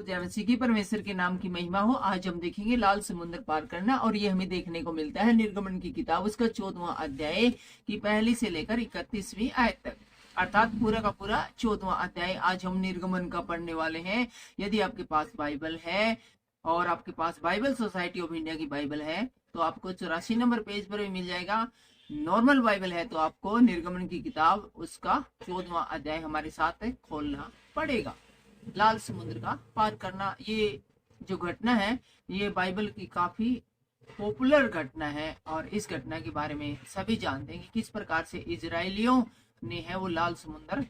जय मसीह की परमेश्वर के नाम की महिमा हो। आज हम देखेंगे लाल समुद्र पार करना, और ये हमें देखने को मिलता है निर्गमन की किताब उसका 14वां अध्याय की पहली से लेकर 31वीं आयत तक, अर्थात पूरा का पूरा 14वां अध्याय आज हम निर्गमन का पढ़ने वाले हैं। यदि आपके पास बाइबल है और आपके पास बाइबल सोसाइटी ऑफ इंडिया की बाइबल है तो आपको 84 नंबर पेज पर भी मिल जाएगा। नॉर्मल बाइबल है तो आपको निर्गमन की किताब उसका 14वां अध्याय हमारे साथ खोलना पड़ेगा। लाल समुद्र का पार करना, ये जो घटना है ये बाइबल की काफी पॉपुलर घटना है, और इस घटना के बारे में सभी जानते हैं कि किस प्रकार से इजरायलियों ने है वो लाल समुद्र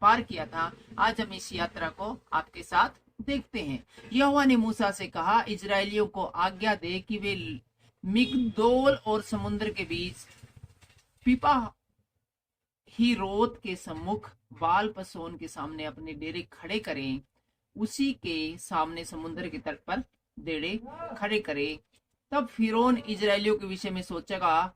पार किया था। आज हम इस यात्रा को आपके साथ देखते हैं। यहोवा ने मूसा से कहा, इजरायलियों को आज्ञा दे कि वे मिगदोल और समुद्र के बीच पिपा हिरोत के सम्मुख बाल पसोन के सामने अपने डेरे खड़े करें। उसी के सामने समुद्र के तट पर डेरे खड़े करें। तब फिरौन इजरायलियों के विषय में सोचेगा,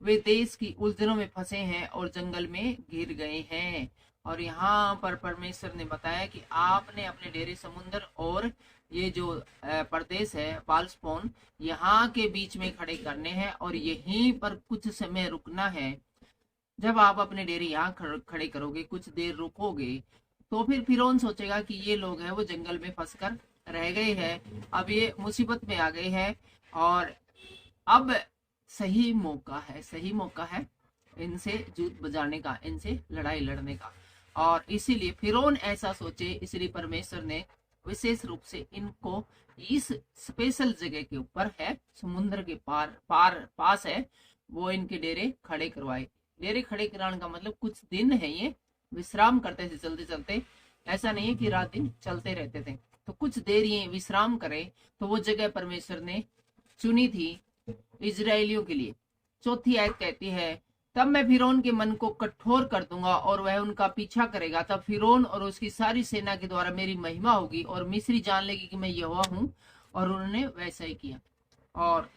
वे देश की उलझनों में फंसे हैं और जंगल में घिर गए हैं। और यहाँ पर परमेश्वर ने बताया कि आपने अपने डेरे समुद्र और ये जो प्रदेश है बालस्पोन, यहाँ के बीच में खड़े करने हैं और यहीं पर कुछ समय रुकना है। जब आप अपने डेरे यहाँ खड़े करोगे, कुछ देर रुकोगे, तो फिर फिरौन सोचेगा कि ये लोग हैं वो जंगल में फंसकर रह गए हैं, अब ये मुसीबत में आ गए हैं और अब सही मौका है इनसे जूत बजाने का, इनसे लड़ाई लड़ने का। और इसीलिए फिरौन ऐसा सोचे, इसलिए परमेश्वर ने विशेष रूप से इनको इस स्पेशल जगह के ऊपर है, समुद्र के पास है, वो इनके डेरे खड़े करवाए। डेरे खड़े कराने का मतलब कुछ दिन है ये विश्राम करते थे चलते चलते, ऐसा नहीं है कि रात दिन चलते रहते थे, तो कुछ देर ये विश्राम करे। तो वो जगह परमेश्वर ने चुनी थी इजरायलियों के लिए। चौथी आयत कहती है, तब मैं फिरौन के मन को कठोर कर दूंगा और वह उनका पीछा करेगा। तब फिरौन और उसकी सारी सेना के द्वारा मेरी महिमा होगी और मिस्री जान लेगी कि मैं यहोवा हूँ। और उन्होंने वैसा ही किया। और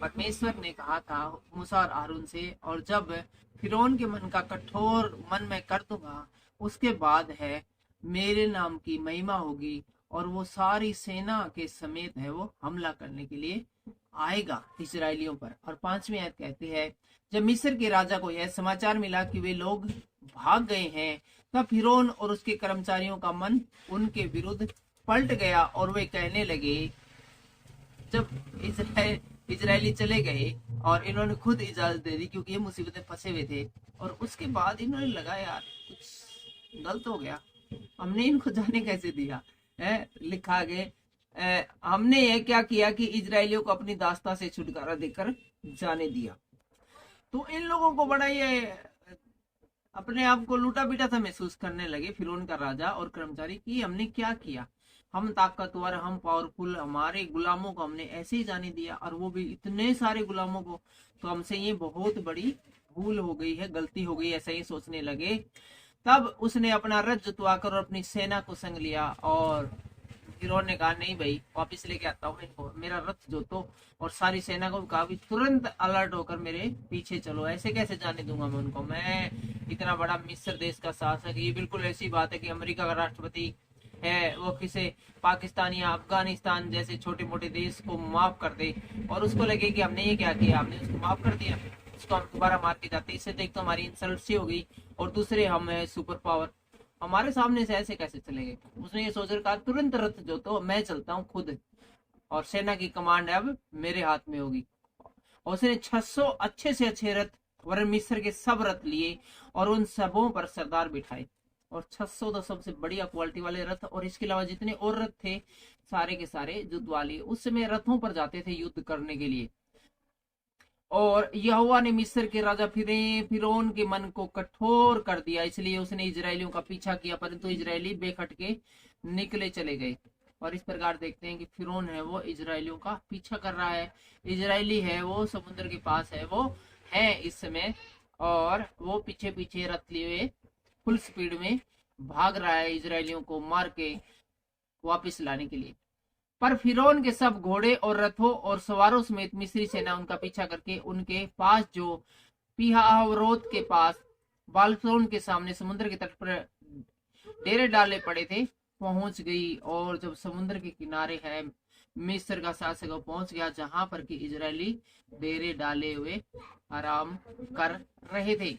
परमेश्वर ने कहा था मूसा और हारून से, और जब फिरौन के मन का कठोर मन मैं कर दूंगा, उसके बाद है मेरे नाम की महिमा होगी और वो सारी सेना के समेत है वो हमला करने के लिए आएगा इजरायलियों पर। और 5वीं आयत कहती है, जब मिस्र के राजा को यह समाचार मिला कि वे लोग भाग गए हैं, तब फिरौन और उसके कर्मचारियों का मन उनके विरुद्ध पलट गया और वे कहने लगे, जब इजरायली चले गए और इन्होंने खुद इजाजत दे दी क्योंकि ये मुसीबत में फंसे हुए थे, और उसके बाद इन्होंने लगा यार कुछ गलत हो गया, हमने इनको जाने कैसे दिया है। लिखा आगे, हमने ये क्या किया कि इजरायलियों को अपनी दास्ता से छुटकारा देकर जाने दिया। तो इन लोगों को बड़ा ये अपने आप को लूटा पीटा सा महसूस करने लगे फिरौन का राजा और कर्मचारी की हमने क्या किया, हम ताकतवर, हम पावरफुल, हमारे गुलामों को हमने ऐसे ही जाने दिया, और वो भी इतने सारे गुलामों को, तो हमसे ये बहुत बड़ी भूल हो गई है, गलती हो गई, ऐसा ही सोचने लगे। तब उसने अपना रथ जुतवाकर और अपनी सेना को संग लिया, और फिरौन ने कहा, नहीं भाई वापिस लेके आता हूँ इनको, मेरा रथ जोतो। और सारी सेना को कहा भी तुरंत अलर्ट होकर मेरे पीछे चलो, ऐसे कैसे जाने दूंगा मैं उनको, मैं इतना बड़ा मिस्र देश का शासक। ये बिल्कुल ऐसी बात है कि अमेरिका का राष्ट्रपति है वो किसी पाकिस्तान या अफगानिस्तान जैसे छोटे मोटे देश को माफ कर दे, और उसको लगे कि हमने ये क्या किया, हमने उसको माफ कर दिया, उसको हम दोबारा मार के जाते, इससे देख तो हमारी इंसल्ट सी हो गई, और दूसरे हम है सुपर पावर, हमारे सामने से ऐसे कैसे चलेंगे। उसने ये सोचकर कहा, तुरंत रथ जो तो मैं चलता हूँ खुद, और सेना की कमांड अब मेरे हाथ में होगी। और उसने 600 अच्छे से अच्छे रथ वरन मिस्र के सब रथ लिए और उन सबों पर सरदार बिठाए, और 600 तो सबसे बढ़िया क्वालिटी वाले रथ, और इसके अलावा जितने और रथ थे सारे के सारे युद्ध वाले, उस समय रथों पर जाते थे युद्ध करने के लिए। और यहोवा ने मिस्र के राजा फिरौन के मन को कठोर कर दिया, इसलिए उसने इजरायलियों का पीछा किया, परंतु इजरायली बेखटके निकले चले गए। और इस प्रकार देखते हैं कि फिरौन है वो इजरायलियों का पीछा कर रहा है, इजरायली है वो समुद्र के पास है वो है इस समय, और वो पीछे पीछे रथ लिए फुल स्पीड में भाग रहा है इजरायलियों को मार के वापस लाने के लिए। पर फिरौन के सब घोड़े और रथों और सवारों समेत मिस्री सेना उनका पीछा करके उनके पास जो पीहावरोत के पास बालसोन के सामने समुद्र के तट पर डेरे डाले पड़े थे पहुंच गई और जब समुद्र के किनारे है मिस्र का शासक पहुंच गया जहां पर कि इजरायली डेरे डाले हुए आराम कर रहे थे।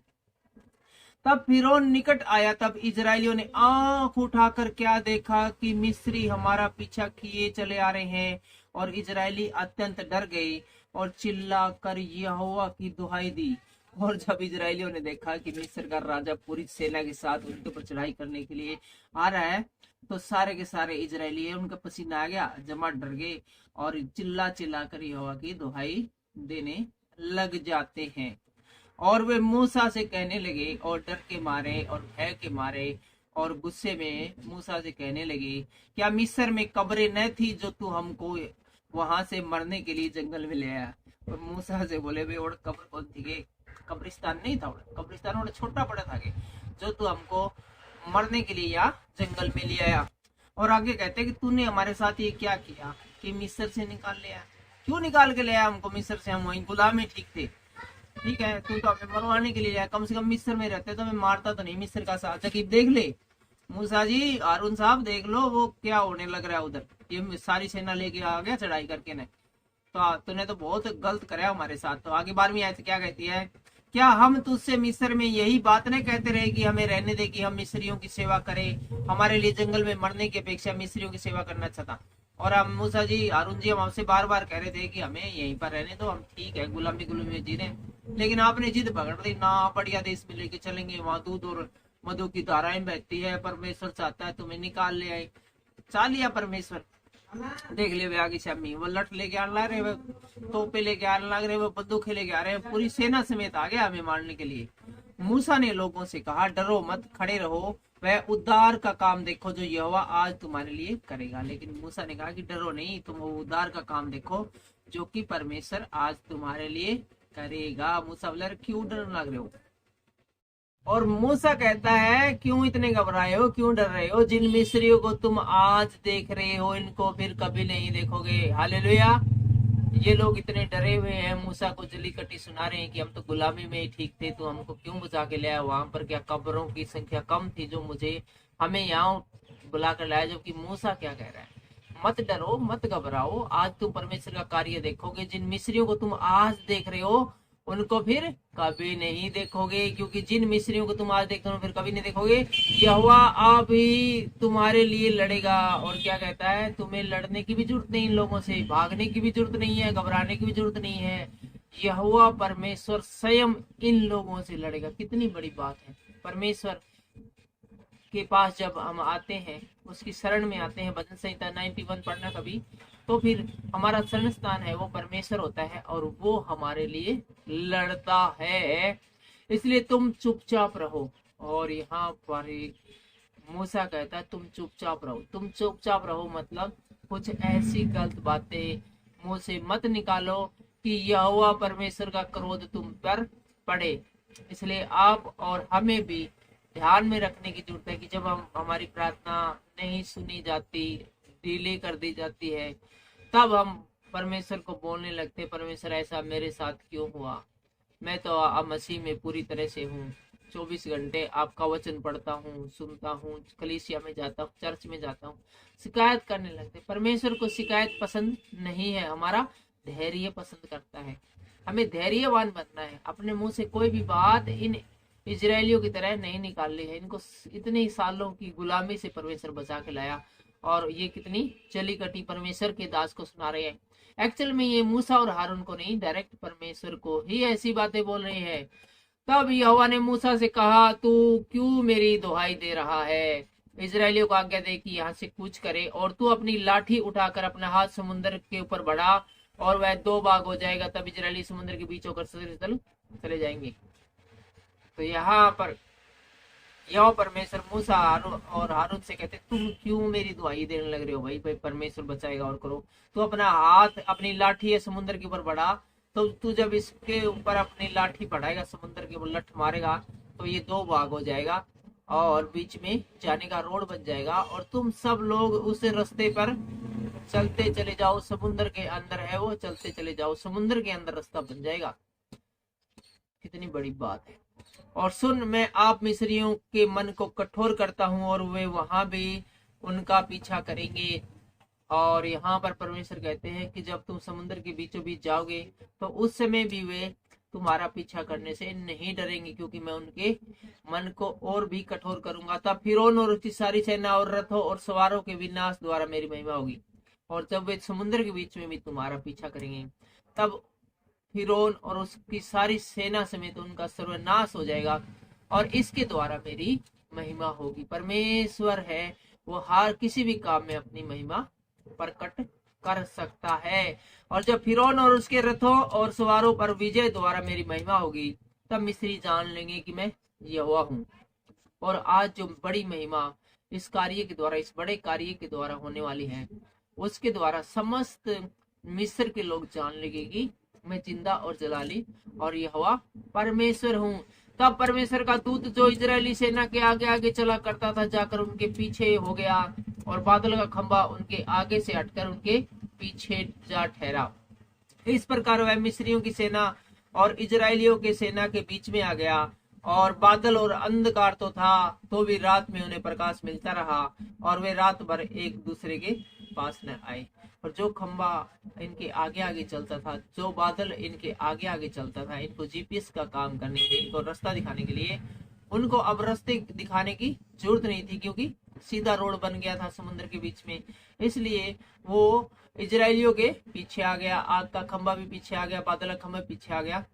तब फिरौन निकट आया, तब इजरायलियों ने आंख उठाकर क्या देखा कि मिस्री हमारा पीछा किए चले आ रहे हैं, और इजरायली अत्यंत डर गए और चिल्ला कर यहोवा की दुहाई दी। और जब इजरायलियों ने देखा कि मिस्र का राजा पूरी सेना के साथ उनके ऊपर चढ़ाई करने के लिए आ रहा है, तो सारे के सारे इजरायली उनका पसीना आ गया, जमा डर गए और चिल्ला चिल्ला कर यहोवा की दुहाई देने लग जाते हैं। और वे मूसा से कहने लगे, और डर के मारे और भय के मारे और गुस्से में मूसा से कहने लगे, क्या मिस्र में कब्रें न थी जो तू हमको वहां से मरने के लिए जंगल में ले आया? और मूसा से बोले, वे और कब्र कौन थी के? कब्रिस्तान नहीं था, कब्रिस्तान और छोटा बड़ा था के जो तू हमको मरने के लिए यहाँ जंगल में ले आया। और आगे कहते कि तूने हमारे साथ ये क्या किया कि मिस्र से निकाल लिया? क्यों निकाल के ले आया हमको मिस्र से? हम वहीं गुलाम में ठीक थे। ठीक है, तू तो हमें मरवाने के लिए आया, कम से कम मिस्र में रहते तो हमें मारता तो नहीं। मिस्र का शासक देख ले, मूसा जी, हारून साहब देख लो वो क्या होने लग रहा है उधर, ये सारी सेना लेके आ गया चढ़ाई करके ने। तो तूने तो बहुत गलत कराया हमारे साथ। तो आगे 12वीं आयत क्या कहती है, क्या हम तुझसे मिस्र में यही बात नहीं कहते रहे कि हमें रहने दे, कि हम मिस्रियों की सेवा करें? हमारे लिए जंगल में मरने की अपेक्षा मिस्रियों की सेवा करना अच्छा था। और हम मूसा जी, हारून जी, हम आपसे बार बार कह रहे थे कि हमें यहीं पर रहने दो, हम ठीक है गुलामी गुलामी में जी रहे, लेकिन आपने जिद पकड़ दी ना, बढ़िया देश में लेके चलेंगे, वहां दूध और मधु की धाराएं बहती है, परमेश्वर चाहता है तुम्हें निकाल ले आए। चाह लिया परमेश्वर। देख ले वे आगे से अम्मी वो लठ लेके आने लग रहे, वो तोपे लेके आने लग रहे, वो बंदूकें लेके आ रहे हैं, पूरी सेना समेत आ गया हमें मारने के लिए। मूसा ने लोगों से कहा, डरो मत, खड़े रहो, वह उद्धार का काम देखो जो यहोवा आज तुम्हारे लिए करेगा। लेकिन मूसा ने कहा कि डरो नहीं, तुम वो उद्धार का काम देखो जो कि परमेश्वर आज तुम्हारे लिए करेगा। मूसा बोले, क्यों डर लग रहे हो? और मूसा कहता है, क्यों इतने घबराए हो, क्यों डर रहे हो? जिन मिस्रियों को तुम आज देख रहे हो इनको फिर कभी नहीं देखोगे। हालेलुया। ये लोग इतने डरे हुए हैं, मूसा को जली कटी सुना रहे हैं कि हम तो गुलामी में ही ठीक थे, तो हमको क्यों बुझा के लाया? वहां पर क्या कब्रों की संख्या कम थी जो मुझे हमें यहाँ बुला कर लाया? जबकि मूसा क्या कह रहा है, मत डरो मत घबराओ, आज तुम परमेश्वर का कार्य देखोगे। जिन मिस्रियों को तुम आज देख रहे हो उनको फिर कभी नहीं देखोगे, क्योंकि जिन मिस्रियों को तुम आज देखते हो फिर कभी नहीं देखोगे। यहोवा आप ही तुम्हारे लिए लड़ेगा। और क्या कहता है, तुम्हें लड़ने की भी जरूरत नहीं, इन लोगों से भागने की भी जरूरत नहीं है, घबराने की भी जरूरत नहीं है। यहोवा परमेश्वर स्वयं इन लोगों से लड़ेगा। कितनी बड़ी बात है। परमेश्वर के पास जब हम आते हैं, उसकी शरण में आते हैं, भजन संहिता 91 पढ़ना कभी, तो फिर हमारा शरण स्थान है वो परमेश्वर होता है और वो हमारे लिए लड़ता है। इसलिए तुम चुपचाप रहो। और यहाँ पर मूसा कहता है तुम चुपचाप रहो। तुम चुपचाप रहो मतलब कुछ ऐसी गलत बातें मुंह से मत निकालो कि यहोवा परमेश्वर का क्रोध तुम पर पड़े। इसलिए आप और हमें भी ध्यान में रखने की जरूरत है कि जब हम हमारी प्रार्थना नहीं सुनी जाती, डिले कर दी जाती है, तब हम परमेश्वर को बोलने लगते, परमेश्वर ऐसा मेरे साथ क्यों हुआ? मैं तो अब मसीह में पूरी तरह से हूँ, 24 घंटे आपका वचन पढ़ता हूँ, सुनता हूँ, कलीसिया में जाता हूँ, चर्च में जाता हूँ, शिकायत करने लगते। परमेश्वर को शिकायत पसंद नहीं है, हमारा धैर्य पसंद करता है। हमें धैर्यवान बनना है। अपने मुंह से कोई भी बात इन इजरायलियों की तरह नहीं निकालनी है। इनको इतने सालों की गुलामी से परमेश्वर बचा के लाया और ये कितनी चली कटी परमेश्वर के दास को सुना रहे हैं। एक्चुअल में ये मूसा और हारून को नहीं, डायरेक्ट परमेश्वर को ही ऐसी बातें बोल रहे हैं। तब यहोवा ने मूसा से कहा, तू क्यों मेरी दुहाई दे रहा है? इजरायलियों को आज्ञा दे कि यहाँ से कूच करे और तू अपनी लाठी उठाकर अपना हाथ समुद्र के ऊपर बढ़ा और वह 2 भाग हो जाएगा। तब इजरायली समुद्र के बीच होकर चले जाएंगे। तो यहाँ पर यह परमेश्वर मूसा और हारून से कहते, तुम क्यों मेरी दुहाई देने लग रहे हो? भाई परमेश्वर बचाएगा और करो। तो अपना हाथ अपनी लाठी है समुद्र के ऊपर बढ़ा, तो तू जब इसके ऊपर अपनी लाठी बढ़ाएगा, समुद्र के ऊपर लठ मारेगा, तो ये 2 भाग हो जाएगा और बीच में जाने का रोड बन जाएगा और तुम सब लोग उस रास्ते पर चलते चले जाओ। समुद्र के अंदर है वो, चलते चले जाओ, समुद्र के अंदर रास्ता बन जाएगा। कितनी बड़ी बात है। और सुन, मैं आप मिस्रियों के मन को कठोर करता हूँ और वे वहां भी उनका पीछा करेंगे। और यहाँ पर परमेश्वर कहते हैं कि जब तुम समुद्र के बीचों बीच जाओगे तो उस समय भी वे तुम्हारा पीछा करने से नहीं डरेंगे, क्योंकि मैं उनके मन को और भी कठोर करूंगा। तब फिरौन और उसकी सारी सेना और रथों और सवारों के विनाश द्वारा मेरी महिमा होगी। और जब वे समुद्र के बीच में भी तुम्हारा पीछा करेंगे, तब फिरौन और उसकी सारी सेना समेत उनका सर्वनाश हो जाएगा, और इसके द्वारा मेरी महिमा होगी। परमेश्वर है वो हर किसी भी काम में अपनी महिमा प्रकट कर सकता है। और जब फिरौन और उसके रथों और सवारों पर विजय द्वारा मेरी महिमा होगी, तब मिस्री जान लेंगे कि मैं यहोवा हूँ। और आज जो बड़ी महिमा इस कार्य के द्वारा, इस बड़े कार्य के द्वारा होने वाली है, उसके द्वारा समस्त मिस्र के लोग जान लेंगे कि मैं जिंदा और जलाली और यहोवा परमेश्वर हूँ। तब परमेश्वर का दूत जो इजरायली सेना के आगे आगे चला करता था, जाकर उनके पीछे हो गया, और बादल का खंभा उनके आगे से हटकर उनके पीछे जा ठहरा। इस प्रकार वह मिस्रियों की सेना और इजरायलियों के सेना के बीच में आ गया, और बादल और अंधकार तो था, तो भी रात में उन्हें प्रकाश मिलता रहा, और वे रात भर एक दूसरे के पास न आए। और जो खंबा इनके आगे आगे चलता था, जो बादल इनके आगे आगे चलता था, इनको जीपीएस का काम करने के लिए, इनको रास्ता दिखाने के लिए, उनको अब रास्ते दिखाने की जरूरत नहीं थी, क्योंकि सीधा रोड बन गया था समुद्र के बीच में। इसलिए वो इजरायलियों के पीछे आ गया, आग का खंबा भी पीछे आ गया, बादल का खंबा पीछे आ गया,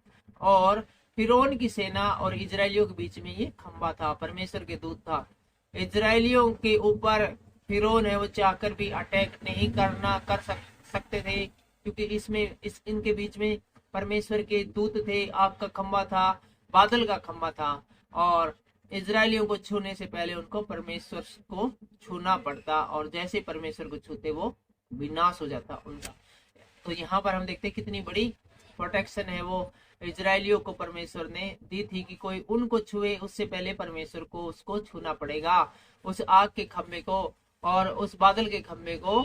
और फिरौन की सेना और इजरायलियों के बीच में ये खंबा था, परमेश्वर के दूत था। इजरायलियों के ऊपर फिरौन है वो चाहकर भी अटैक नहीं कर सकते थे, क्योंकि इनके बीच में परमेश्वर के दूत थे, आग का खंबा था, बादल का खंबा था, और इजरायलियों को छूने से पहले उनको परमेश्वर को छूना पड़ता, और जैसे परमेश्वर को छूते वो विनाश हो जाता उनका। तो यहाँ पर हम देखते हैं कितनी बड़ी प्रोटेक्शन है वो इजरायलियों को परमेश्वर ने दी थी, कि कोई उनको छुए उससे पहले परमेश्वर को उसको छूना पड़ेगा, उस आग के खंबे को और उस बादल के खंबे को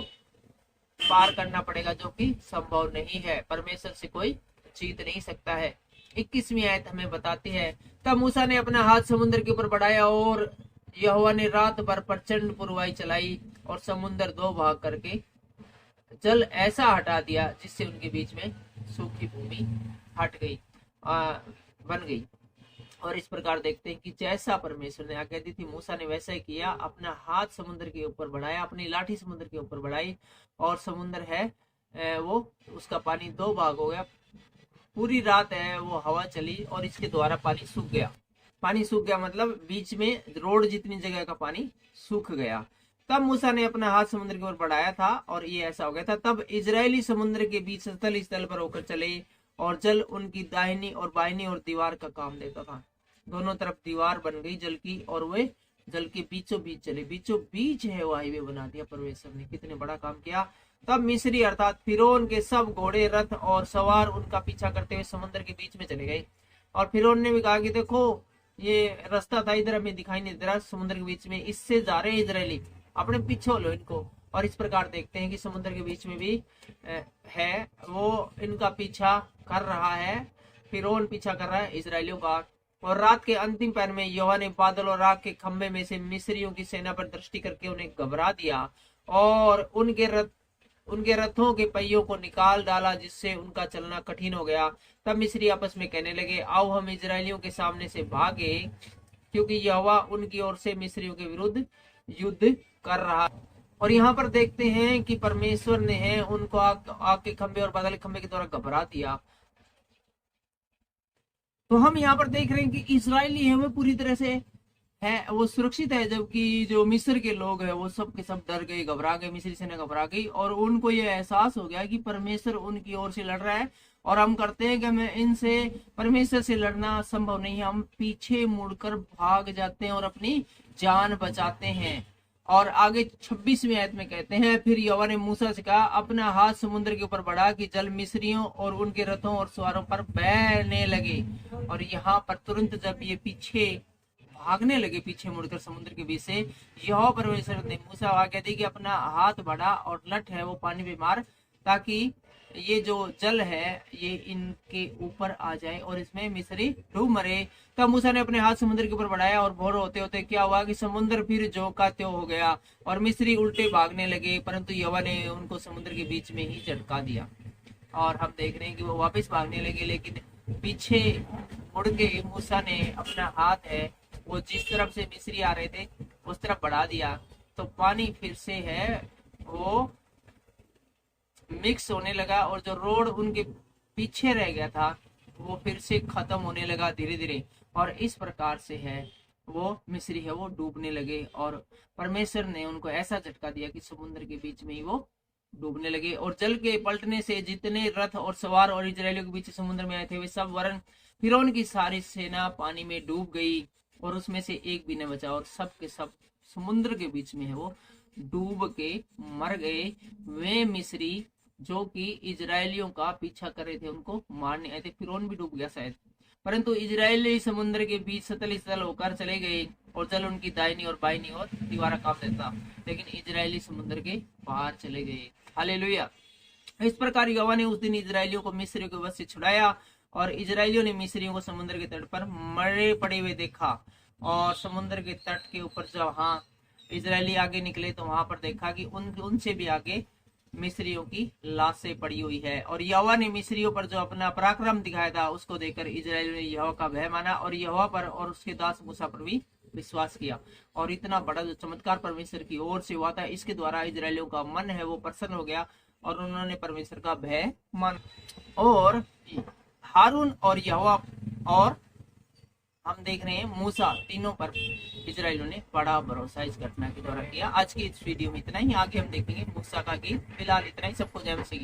पार करना पड़ेगा, जो कि संभव नहीं है। परमेश्वर से कोई जीत नहीं सकता है। 21वीं आयत हमें बताती है, तब मूसा ने अपना हाथ समुद्र के ऊपर बढ़ाया, और यहोवा ने रात भर प्रचंड पुरवाई चलाई, और समुद्र दो भाग करके जल ऐसा हटा दिया जिससे उनके बीच में सूखी भूमि हट गई बन गई। और इस प्रकार देखते हैं कि जैसा परमेश्वर ने आज्ञा दी थी, मूसा ने वैसा ही किया, अपना हाथ समुद्र के ऊपर बढ़ाया, अपनी लाठी समुद्र के ऊपर बढ़ाई, और समुद्र है वो उसका पानी दो भाग हो गया। पूरी रात है वो हवा चली, और इसके द्वारा पानी सूख गया। पानी सूख गया मतलब बीच में रोड जितनी जगह का पानी सूख गया। तब मूसा ने अपना हाथ समुद्र के ऊपर बढ़ाया था, और ये ऐसा हो गया था। तब इजरायली समुद्र के बीच स्थल पर होकर चले, और जल उनकी दाहिनी और बाहिनी और दीवार का काम देता था। दोनों तरफ दीवार बन गई जल की, और वे जल के बीचों बीच चले। बीचों बीच है वो हाईवे बना दिया परमेश्वर ने, कितने बड़ा काम किया। तब मिस्री अर्थात फिरौन के सब घोड़े, रथ और सवार उनका पीछा करते हुए समुद्र के बीच में चले गए। और फिरौन ने भी कहा कि देखो ये रास्ता था, इधर हमें दिखाई नहीं दे रहा, समुद्र के बीच में इससे जा रहे हैं इजरायली, अपने पीछे लो इनको। और इस प्रकार देखते हैं कि समुद्र के बीच में भी है वो इनका पीछा कर रहा है, फिरौन पीछा कर रहा है इजरायलियों का। और रात के अंतिम पहर में यहोवा ने बादल और आग के खंबे में से मिस्रियों की सेना पर दृष्टि करके उन्हें घबरा दिया, और उनके रथों के पहियों को निकाल डाला, जिससे उनका चलना कठिन हो गया। तब मिस्री आपस में कहने लगे, आओ हम इजरायलियों के सामने से भागे, क्योंकि यहोवा उनकी ओर से मिस्रियों के विरुद्ध युद्ध कर रहा। और यहाँ पर देखते हैं कि परमेश्वर ने है उनको आग के खंबे और बादल के खंबे के द्वारा घबरा दिया। तो हम यहाँ पर देख रहे हैं कि इजरायली है वो पूरी तरह से है वो सुरक्षित है, जबकि जो मिस्र के लोग हैं वो सब के सब डर गए, घबरा गए, मिस्री सेना घबरा गई, और उनको ये एहसास हो गया कि परमेश्वर उनकी ओर से लड़ रहा है। और हम करते हैं कि हमें इनसे परमेश्वर से लड़ना संभव नहीं है, हम पीछे मुड़कर भाग जाते हैं और अपनी जान बचाते हैं। और आगे 26वीं आयत में कहते हैं, फिर यहोवा ने मूसा से कहा, अपना हाथ समुद्र के ऊपर बढ़ा कि जल मिस्रियों और उनके रथों और सवारों पर बहने लगे। और यहाँ पर तुरंत जब ये पीछे भागने लगे, पीछे मुड़कर समुद्र के बीच से, यहोवा परमेश्वर ने मूसा आज्ञा दी कि अपना हाथ बढ़ा, और लठ है वो पानी में मार ताकि ये जो जल है ये इनके ऊपर आ जाए और इसमें मिस्री डूब मरे। तब मूसा ने अपने हाथ समुद्र के ऊपर बढ़ाया और भोर होते होते क्या हुआ कि समुद्र फिर ज्यों का त्यों हो गया और मिस्री उल्टे भागने लगे, परंतु यहोवा ने उनको समुद्र के बीच में ही झटका दिया। और हम देख रहे हैं कि वो वापस भागने लगे, लेकिन पीछे मुड़ के मूसा ने अपना हाथ है वो जिस तरफ से मिस्री आ रहे थे उस तरफ बढ़ा दिया, तो पानी फिर से है वो मिक्स होने लगा और जो रोड उनके पीछे रह गया था वो फिर से खत्म होने लगा धीरे धीरे। और इस प्रकार से है वो मिस्री है वो डूबने लगे और परमेश्वर ने उनको ऐसा झटका दिया कि समुद्र के बीच में ही वो डूबने लगे। और जल के पलटने से जितने रथ और सवार और इजरायलियों के बीच समुद्र में आए थे वे सब वरन फिरौन की सारी सेना पानी में डूब गई और उसमें से एक भी न बचा और सब के सब समुद्र के बीच में है वो डूब के मर गए। वे मिस्री जो कि इजरायलियों का पीछा कर रहे थे उनको मारने आए थे, फिरौन भी डूब गया शायद, परंतु इजरायली समुद्र के बीच सतल स्थल होकर चले गए और जल उनकी दाहिनी और बाईनी ओर दीवार कांप देता, लेकिन इजरायली समुद्र के बाहर चले गए। हालेलुया। इस प्रकार यहोवा ने उस दिन इजरायलियों को मिस्रियों के वश से छुड़ाया और इजरायलियों ने मिस्रियों को समुद्र के तट पर मरे पड़े हुए देखा। और समुद्र के तट के ऊपर जहां इजरायली आगे निकले तो वहां पर देखा कि उनसे भी आगे मिस्रियों की लाशें पड़ी हुई है। और यहोवा ने मिस्रियों पर जो अपना पराक्रम दिखाया था उसको देखकर इजराइल ने यहोवा का भय माना और यहोवा पर और उसके दास मूसा पर भी विश्वास किया। और इतना बड़ा जो चमत्कार परमेश्वर की ओर से हुआ था इसके द्वारा इजरायलियों का मन है वो प्रसन्न हो गया और उन्होंने परमेश्वर का भय माना। और हारून और यहोवा और हम देख रहे हैं मूसा, तीनों पर इजरायलियों ने बड़ा भरोसा इस घटना के द्वारा किया। आज की इस वीडियो में इतना ही, आगे हम देखेंगे मूसा का गीत। फिलहाल इतना ही, सबको जय मसीह।